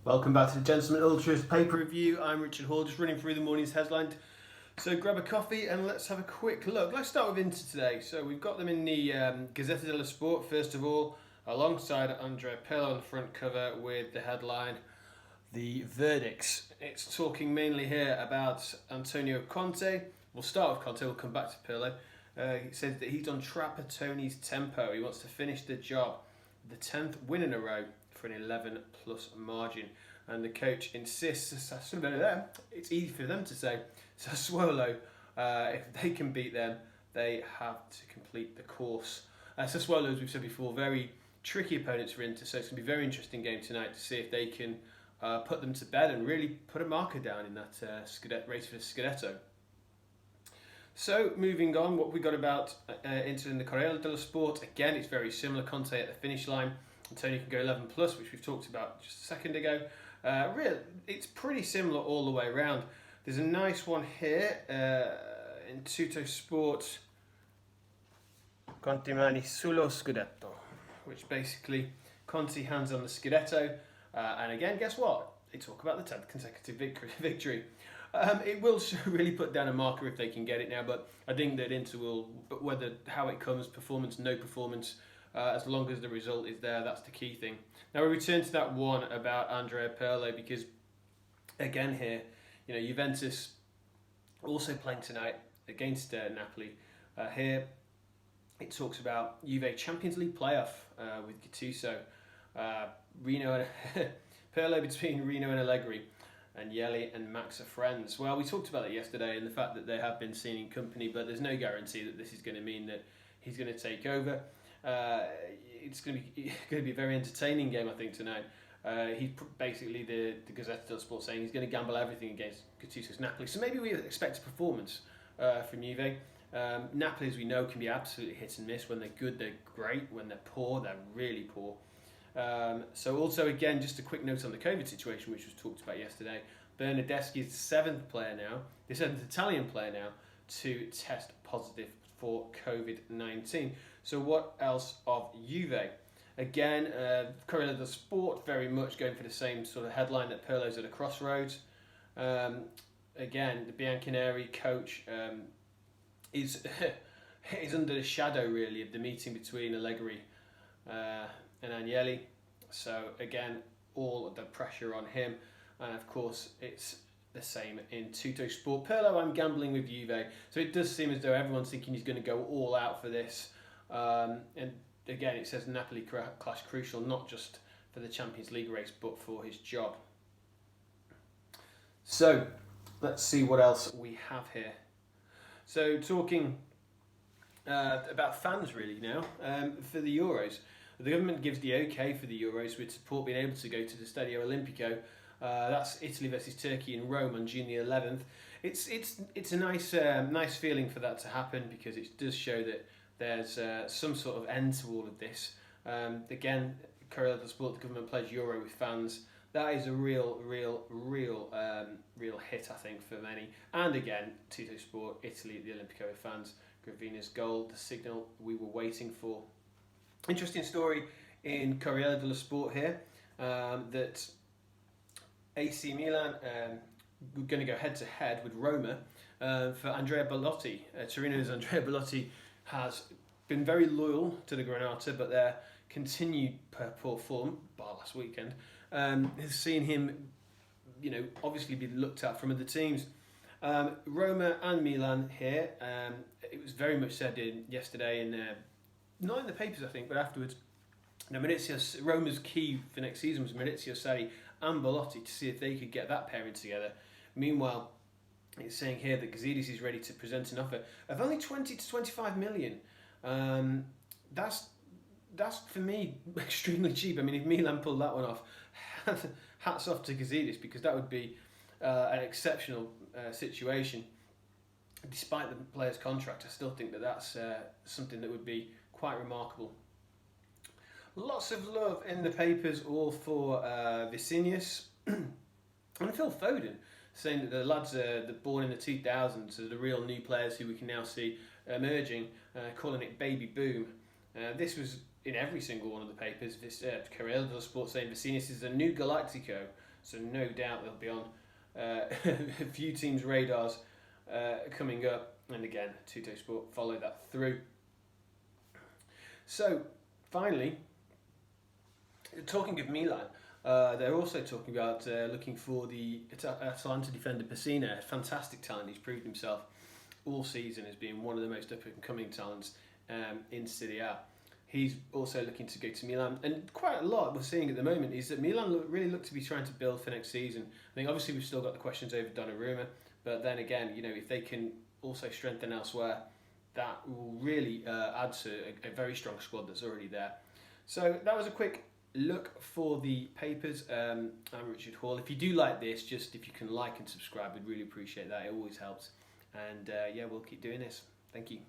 Welcome back to the Gentleman Ultras paper review. I'm Richard Hall, just running through the morning's headline. So grab a coffee and let's have a quick look. Let's start with Inter today. So we've got them in the Gazzetta dello Sport, first of all, alongside Andrea on the front cover with the headline, The Verdicts. It's talking mainly here about Antonio Conte. We'll start with Conte, we'll come back to Pirlo. He says that he's on Trapattoni's tempo. He wants to finish the job. The 10th win in a row for an 11-plus margin. And the coach insists, it's easy for them to say, Sassuolo, if they can beat them, they have to complete the course. Sassuolo, as we've said before, very tricky opponents for Inter, so it's going to be a very interesting game tonight to see if they can put them to bed and really put a marker down in that race for the Scudetto. So, moving on, what we got about Inter in the Corriere dello Sport. Again, it's very similar. Conte at the finish line. Antonio can go 11 plus, which we've talked about just a second ago. It's pretty similar all the way around. There's a nice one here in Tutto Sport. Conte mani sullo Scudetto, which basically Conte hands on the Scudetto. And again, guess what? They talk about the 10th consecutive victory. It will really put down a marker if they can get it now, but I think that Inter will, but how it comes, performance, no performance, as long as the result is there, that's the key thing. Now we return to that one about Andrea Pirlo, because again here, Juventus also playing tonight against Napoli. Here it talks about Juve Champions League playoff with Gattuso. Pirlo between Rino and Allegri. And Yeli and Max are friends. Well, we talked about it yesterday and the fact that they have been seen in company, but there's no guarantee that this is going to mean that he's going to take over. It's going to be a very entertaining game, I think, tonight. He's basically the Gazzetta dello Sport saying he's going to gamble everything against Gattuso's Napoli. So maybe we expect a performance from Juve. Napoli, as we know, can be absolutely hit and miss. When they're good, they're great. When they're poor, they're really poor. So also, again, just a quick note on the COVID situation, which was talked about yesterday. Bernardeschi is the 7th Italian player now to test positive for COVID-19. So what else of Juve? Again, Corriere dello Sport very much going for the same sort of headline, that Pirlo's at a crossroads. Again, the Bianconeri coach is under the shadow, really, of the meeting between Allegri and Agnelli. So again, all of the pressure on him, and of course it's the same in Tutto Sport. Pirlo, I'm gambling with Juve, so it does seem as though everyone's thinking he's going to go all out for this. And again, it says Napoli clash crucial, not just for the Champions League race, but for his job. So let's see what else we have here. So talking about fans really now for the Euros. The government gives the okay for the Euros, with support being able to go to the Stadio Olimpico. That's Italy versus Turkey in Rome on June the 11th. It's a nice feeling for that to happen, because it does show that there's some sort of end to all of this. Again, Corriere dello Sport, the government plays Euro with fans. That is a real hit, I think, for many. And again, Tutto Sport, Italy at the Olimpico with fans. Gravina's goal, the signal we were waiting for. Interesting story in Corriere dello Sport here, that AC Milan are going to go head-to-head with Roma for Andrea Belotti. Torino's Andrea Belotti has been very loyal to the Granata, but their continued poor form, bar last weekend, has seen him, obviously be looked at from other teams. Roma and Milan here. It was very much said yesterday in not in the papers, I think, but afterwards. Roma's key for next season was Maurizio Sarri and Belotti, to see if they could get that pairing together. Meanwhile, it's saying here that Gazidis is ready to present an offer of only 20 to 25 million. That's for me extremely cheap. I mean, if Milan pulled that one off, hats off to Gazidis, because that would be an exceptional situation. Despite the player's contract, I still think that that's something that would be quite remarkable. Lots of love in the papers, all for Vicinius and Phil Foden, saying that the lads born in the 2000s are the real new players who we can now see emerging, calling it baby boom. This was in every single one of the papers. This Corriere dello Sport saying Vicinius is a new Galactico, So no doubt they'll be on a few teams' radars coming up. And again, Tuttosport follow that through. So finally, talking of Milan, they're also talking about looking for the Atalanta defender Pessina. Fantastic talent. He's proved himself all season as being one of the most up-and-coming talents in Serie A. He's also looking to go to Milan, and quite a lot we're seeing at the moment is that Milan really look to be trying to build for next season. I think obviously we've still got the questions over Donnarumma, but then again, if they can also strengthen elsewhere, that will really add to a very strong squad that's already there. So that was a quick look for the papers. I'm Richard Hall. If you do like this, just if you can like and subscribe, we'd really appreciate that. It always helps. And we'll keep doing this. Thank you.